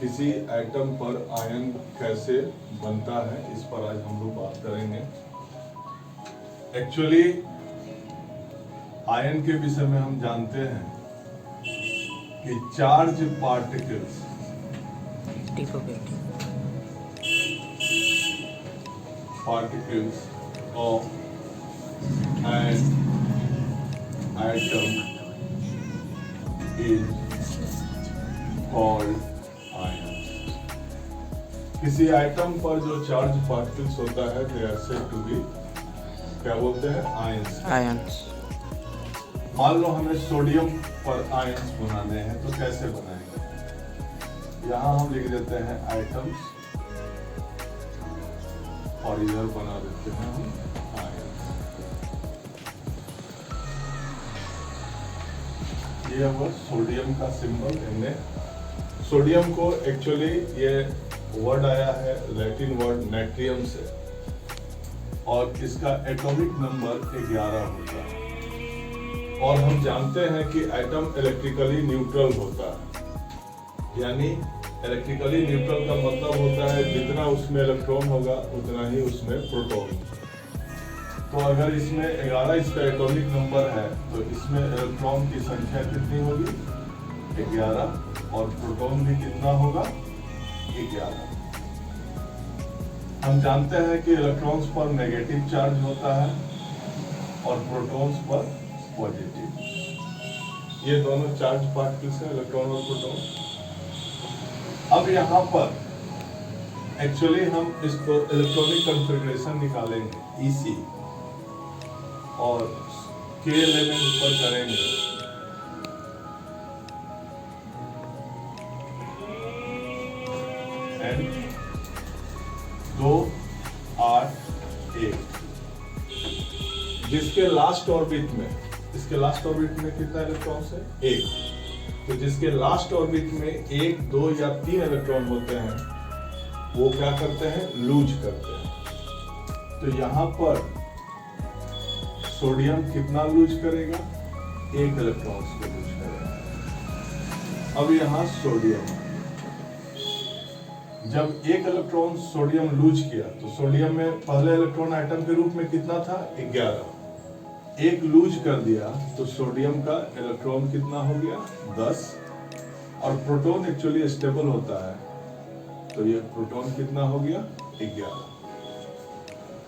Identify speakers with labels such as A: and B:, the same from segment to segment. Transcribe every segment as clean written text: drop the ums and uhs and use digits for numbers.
A: किसी एटम पर आयन कैसे बनता है, इस पर आज हम लोग बात करेंगे। एक्चुअली आयन के विषय में हम जानते हैं कि charge particles of an atom is called ion. किसी एटम पर जो चार्ज पार्टिकल्स होता है they are said to be, क्या बोलते हैं, आयंस। मान लो हमें सोडियम पर आयंस बनाने हैं तो कैसे बनाएंगे? यहां हम लिख देते हैं एटम्स और इधर बना देते हैं हम आयंस। ये हुआ सोडियम का सिंबल Na। सोडियम को एक्चुअली ये वर्ड आया है लैटिन वर्ड नेट्रियम से, और इसका एटॉमिक नंबर 11 होता है। और हम जानते हैं कि एटम इलेक्ट्रिकली न्यूट्रल होता है, यानी इलेक्ट्रिकली न्यूट्रल का मतलब होता है जितना उसमें इलेक्ट्रॉन होगा उतना ही उसमें प्रोटॉन। तो अगर इसमें 11 इसका एटॉमिक नंबर है तो इसमें इलेक्ट्रॉन की संख्या कितनी होगी? 11। और प्रोटॉन भी कितना होगा? 11। हम जानते हैं कि इलेक्ट्रॉन्स पर नेगेटिव चार्ज होता है और प्रोटॉन्स पर पॉजिटिव। ये दोनों चार्ज पार्टिकल्स हैं, इलेक्ट्रॉन और प्रोटॉन। अब यहाँ पर एक्चुअली हम इसको इलेक्ट्रॉनिक कॉन्फ़िगरेशन निकालेंगे EC और K एलिमेंट पर करेंगे। N 2 8 1, जिसके लास्ट ऑर्बिट में कितना इलेक्ट्रॉन है? 1। तो जिसके लास्ट ऑर्बिट में 1, 2 या 3 इलेक्ट्रॉन होते हैं वो क्या करते हैं? लूज करते हैं। तो यहां पर सोडियम कितना लूज करेगा? 1 इलेक्ट्रॉन को लूज करेगा। अब यहां सोडियम, जब 1 इलेक्ट्रॉन सोडियम लूज किया तो सोडियम में पहले इलेक्ट्रॉन एटम के रूप में कितना था? 11। 1 लूज कर दिया तो सोडियम का इलेक्ट्रॉन कितना हो गया? 10। और प्रोटॉन एक्चुअली स्टेबल होता है तो ये प्रोटॉन कितना हो गया? 11।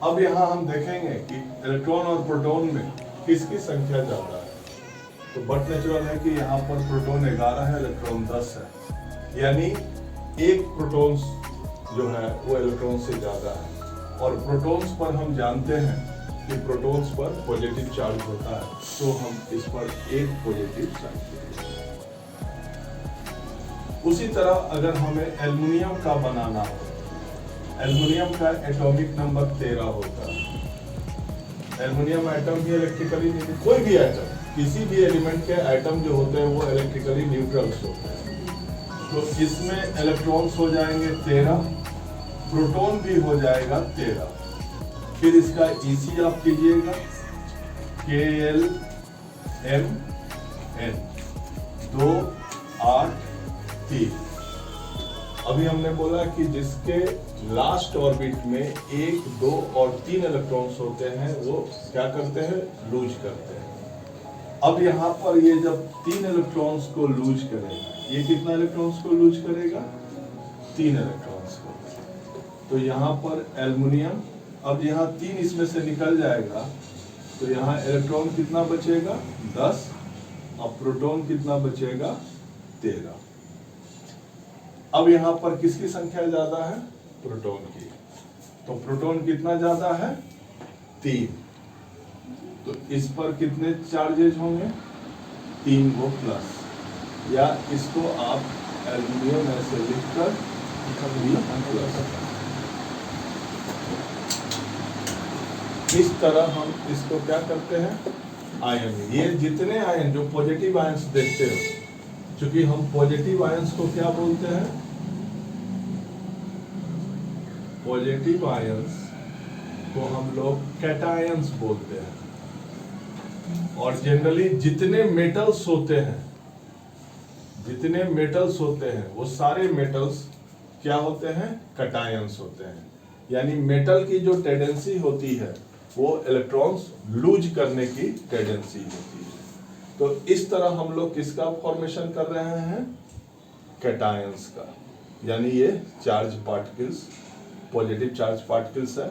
A: अब यहाँ हम देखेंगे कि इलेक्ट्रॉन और प्रोटॉन में किसकी संख्या ज्यादा है। तो बट नेचुरल है कि यहाँ पर प्रोटॉन 11 है, इलेक्ट्रॉन 10 है, यानी 1 प्रोटॉन जो है वो इलेक्ट्रॉन से ज्यादा है। और प्रोटॉन्स पर हम जानते हैं कि प्रोटॉन्स पर पॉजिटिव चार्ज होता है, तो हम इस पर 1 पॉजिटिव चार्ज देंगे। उसी तरह अगर हमें एल्युमिनियम का बनाना हो, एल्युमिनियम का एटॉमिक नंबर 13 होता है। एल्युमिनियम एटम भी इलेक्ट्रिकली, कोई भी एटम, किसी भी एलिमेंट के एटम जो होते हैं वो इलेक्ट्रिकली न्यूट्रल्स होते हैं। तो इसमें इलेक्ट्रॉन्स हो जाएंगे 13, प्रोटॉन भी हो जाएगा 13। फिर इसका EC आप कीजिएगा KLMN 2 8 3। अभी हमने बोला कि जिसके लास्ट ऑर्बिट में 1, 2 और 3 इलेक्ट्रॉन्स होते हैं वो क्या करते हैं? लूज करते हैं। अब यहाँ पर ये जब 3 इलेक्ट्रॉन्स को लूज करेगा, ये कितना इलेक्ट्रॉन्स को लूज करेगा? 3 इलेक्ट्रॉन्स को। तो यहाँ पर एल्युमिनियम, अब यहाँ 3 इसमें से निकल जाएगा तो यहाँ इलेक्ट्रॉन कितना बचेगा? 10। अब प्रोटॉन कितना बचेगा? 13। अब यहाँ पर किसकी संख्या ज्यादा है? प्रोटॉन की। तो प्रोटॉन कितना ज्यादा है? 3। तो इस पर कितने चार्जेज होंगे? 3 गो प्लस, या इसको आप एल्युमिनियम ऐसे लिखकर प्लस। इस तरह हम इसको क्या करते हैं? आयन। ये जितने आयन जो पॉजिटिव आयंस देखते हो, क्योंकि हम पॉजिटिव आयंस को क्या बोलते हैं? पॉजिटिव आयंस को हम लोग कैटायंस बोलते हैं। और जनरली जितने मेटल्स होते हैं जितने मेटल्स होते हैं वो सारे मेटल्स क्या होते हैं, कैटायंस होते हैं। यानी मेटल की जो टेंडेंसी होती है वो इलेक्ट्रॉन्स लूज करने की टेंडेंसी होती है। तो इस तरह हम लोग किसका फॉर्मेशन कर रहे हैं, कैटायंस का। यानी ये charge particles, positive charge particles है।